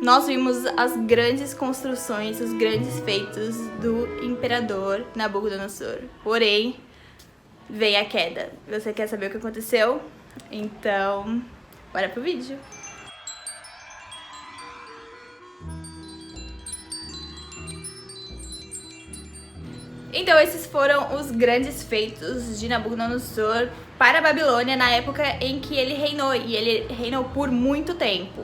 nós vimos as grandes construções, os grandes feitos do imperador Nabucodonosor. Porém, vem a queda. Você quer saber o que aconteceu? Então, bora pro vídeo. Então, esses foram os grandes feitos de Nabucodonosor para a Babilônia na época em que ele reinou, e ele reinou por muito tempo.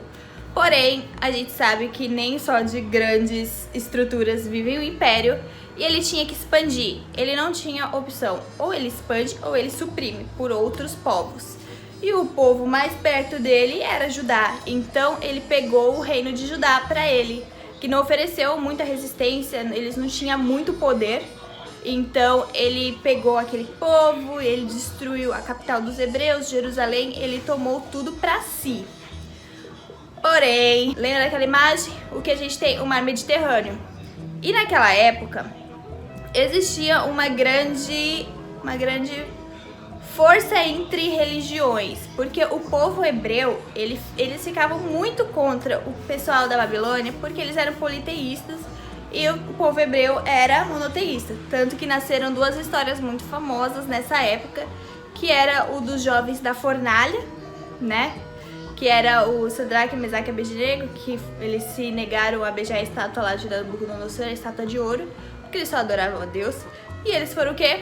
Porém, a gente sabe que nem só de grandes estruturas vive o império, e ele tinha que expandir. Ele não tinha opção, ou ele expande ou ele suprime por outros povos. E o povo mais perto dele era Judá, então ele pegou o reino de Judá para ele, que não ofereceu muita resistência, eles não tinham muito poder. Então ele pegou aquele povo, ele destruiu a capital dos hebreus, Jerusalém, ele tomou tudo pra si. Porém, lembra daquela imagem? O que a gente tem? O mar Mediterrâneo. E naquela época existia uma grande força entre religiões, porque o povo hebreu, eles ficavam muito contra o pessoal da Babilônia, porque eles eram politeístas. E o povo hebreu era monoteísta, tanto que nasceram duas histórias muito famosas nessa época, que era o dos jovens da fornalha, né? Que era o Sadraque, Mesaque e Abednego, que eles se negaram a beijar a estátua lá de Nabucodonosor, a estátua de ouro, porque eles só adoravam a Deus. E eles foram o quê?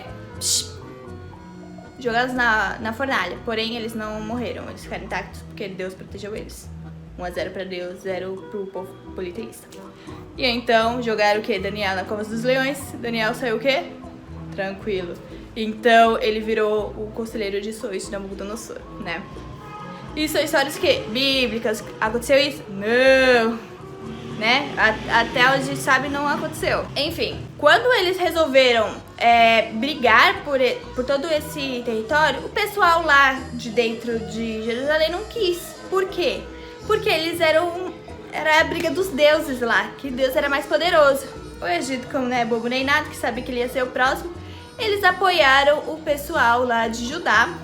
Jogados na fornalha, porém eles não morreram, eles ficaram intactos porque Deus protegeu eles. 1-0 para Deus, 0 pro povo politeísta. E então jogaram o que? Daniel na cova dos leões. Daniel saiu o quê? Tranquilo. Então ele virou o conselheiro de sonhos de Nabucodonosor, né? E são histórias que? Bíblicas. Aconteceu isso? Não! Né? Até onde a gente sabe não aconteceu. Enfim, quando eles resolveram brigar por todo esse território, o pessoal lá de dentro de Jerusalém não quis. Por quê? Porque eles era a briga dos deuses lá, que Deus era mais poderoso. O Egito, como não é bobo nem nada, que sabia que ele ia ser o próximo, eles apoiaram o pessoal lá de Judá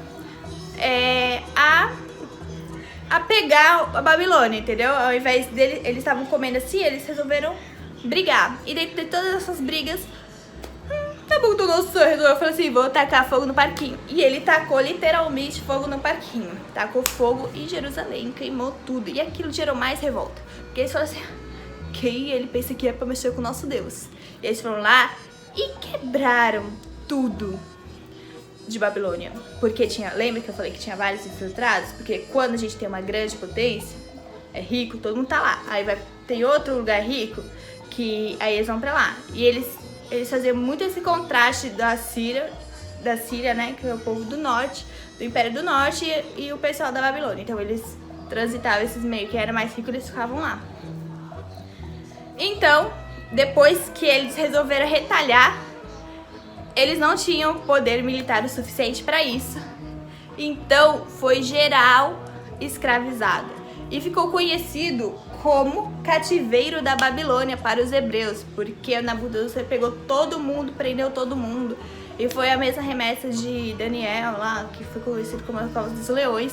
a pegar a Babilônia, entendeu? Ao invés dele, eles estavam comendo assim, eles resolveram brigar. E dentro de todas essas brigas, Nabucodonosor resolveu falar assim, vou tacar fogo no parquinho. E ele tacou literalmente fogo no parquinho. Tacou fogo em Jerusalém, queimou tudo. E aquilo gerou mais revolta. Porque eles falaram assim, quem ele pensa que é pra mexer com o nosso Deus? E eles foram lá e quebraram tudo de Babilônia. Porque lembra que eu falei que tinha vários infiltrados? Porque quando a gente tem uma grande potência, é rico, todo mundo tá lá. Aí tem outro lugar rico, que aí eles vão pra lá. E eles faziam muito esse contraste da Síria, né, que é o povo do norte, do Império do Norte, e o pessoal da Babilônia. Então eles transitavam esses meios que eram mais ricos, eles ficavam lá. Então, depois que eles resolveram retalhar, eles não tinham poder militar o suficiente para isso. Então foi geral escravizado. E ficou conhecido como cativeiro da Babilônia para os hebreus, porque Nabucodonosor pegou todo mundo, prendeu todo mundo. E foi a mesma remessa de Daniel lá, que foi conhecido como a cova dos leões.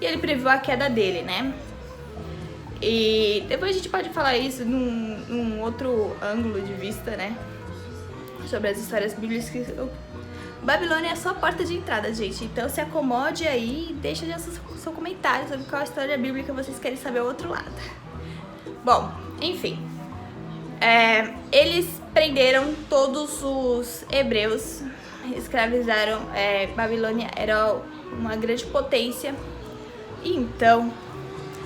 E ele previu a queda dele, né? E depois a gente pode falar isso num outro ângulo de vista, né? Sobre as histórias bíblicas. Babilônia é só a porta de entrada, gente. Então se acomode aí e deixa seu comentário sobre qual história bíblica vocês querem saber o outro lado. Bom, enfim. Eles prenderam todos os hebreus, escravizaram. Babilônia era uma grande potência. E então,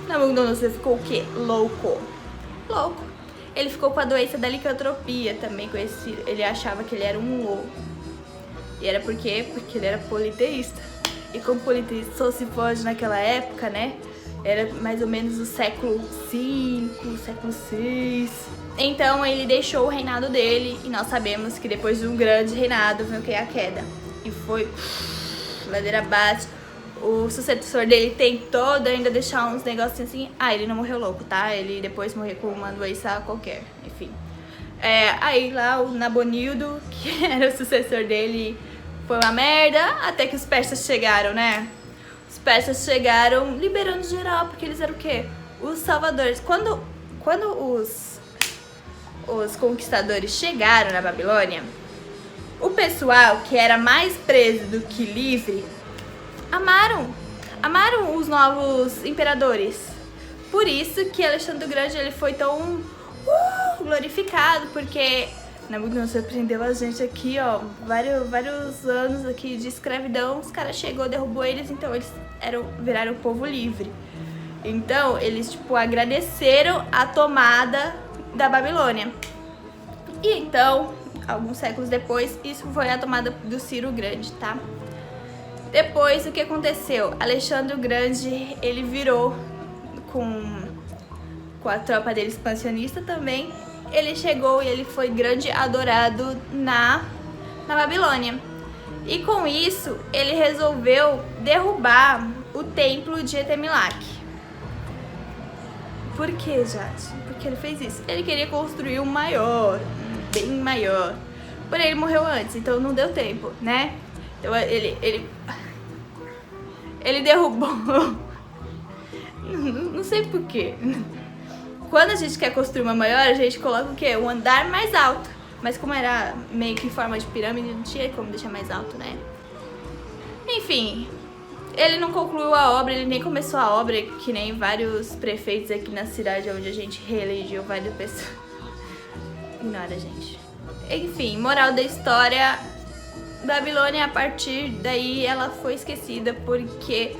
Nabucodonosor ficou o quê? Louco. Ele ficou com a doença da licantropia, também conhecido. Ele achava que ele era um louco. E era por quê? Porque ele era politeísta. E como politeísta só se pode naquela época, né? Era mais ou menos o século V, século VI. Então ele deixou o reinado dele. E nós sabemos que depois de um grande reinado veio a queda. E foi ladeira abaixo. O sucessor dele tentou ainda deixar uns negocinhos assim. Ele não morreu louco, tá? Ele depois morreu com uma doença qualquer. Enfim. Aí lá o Nabonildo, que era o sucessor dele, foi uma merda. Até que os persas chegaram, né? Os persas chegaram liberando geral, porque eles eram o quê? Os salvadores. Quando quando os conquistadores chegaram na Babilônia, o pessoal que era mais preso do que livre amaram os novos imperadores. Por isso que Alexandre o Grande ele foi tão glorificado, porque Nabucodonosor surpreendeu a gente aqui, ó, vários anos aqui de escravidão, os caras chegou, derrubou eles, então eles viraram povo livre. Então, eles, tipo, agradeceram a tomada da Babilônia. E então, alguns séculos depois, isso foi a tomada do Ciro Grande, tá? Depois, o que aconteceu? Alexandre o Grande, ele virou com a tropa dele expansionista também. Ele chegou e ele foi grande adorado na Babilônia. E com isso, ele resolveu derrubar o templo de Etemilak. Por que, Jade? Porque ele fez isso. Ele queria construir um maior, bem maior. Porém, ele morreu antes, então não deu tempo, né? Então ele derrubou. Não sei por quê. Quando a gente quer construir uma maior, a gente coloca o quê? Um andar mais alto. Mas como era meio que em forma de pirâmide, não tinha como deixar mais alto, né? Enfim, ele não concluiu a obra, ele nem começou a obra, que nem vários prefeitos aqui na cidade onde a gente reelegeu várias pessoas. Ignora, gente. Enfim, moral da história, Babilônia, a partir daí, ela foi esquecida porque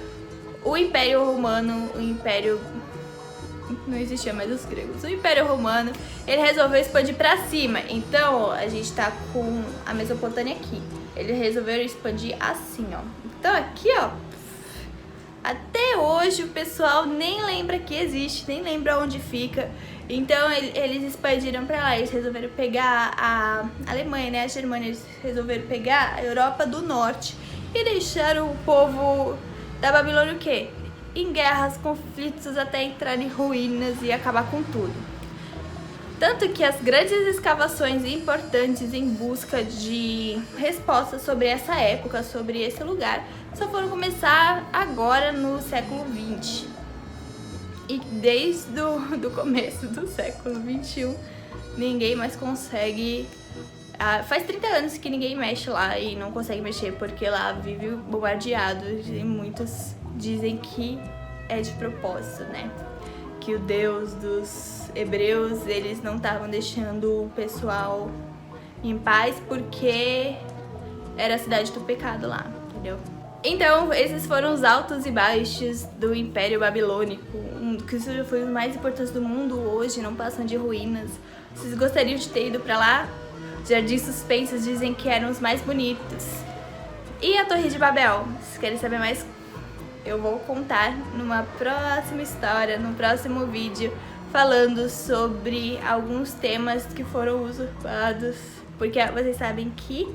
o Império Romano, não existia mais os gregos. O Império Romano, ele resolveu expandir pra cima. Então, ó, a gente tá com a Mesopotâmia aqui. Eles resolveram expandir assim, ó. Então, aqui, ó, até hoje o pessoal nem lembra que existe, nem lembra onde fica. Então, eles expandiram pra lá. Eles resolveram pegar a Alemanha, né, a Germânia. Eles resolveram pegar a Europa do Norte e deixaram o povo da Babilônia o quê? Em guerras, conflitos, até entrar em ruínas e acabar com tudo. Tanto que as grandes escavações importantes em busca de respostas sobre essa época, sobre esse lugar, só foram começar agora no século XX. E desde o começo do século XXI, ninguém mais consegue... faz 30 anos que ninguém mexe lá e não consegue mexer porque lá vive bombardeado e muitos dizem que é de propósito, né? Que o Deus dos hebreus, eles não estavam deixando o pessoal em paz porque era a cidade do pecado lá, entendeu? Então, esses foram os altos e baixos do Império Babilônico, que foi os mais importantes do mundo hoje, não passam de ruínas. Vocês gostariam de ter ido pra lá? Jardins suspensos dizem que eram os mais bonitos. E a Torre de Babel? Vocês querem saber mais? Eu vou contar numa próxima história, no próximo vídeo, falando sobre alguns temas que foram usurpados. Porque vocês sabem que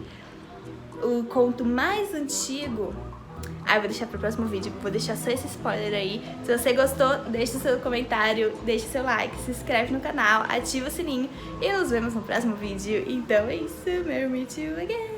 o conto mais antigo... eu vou deixar para o próximo vídeo, vou deixar só esse spoiler aí. Se você gostou, deixa o seu comentário, deixa o seu like, se inscreve no canal, ativa o sininho e nos vemos no próximo vídeo. Então é isso, I'll meet you again.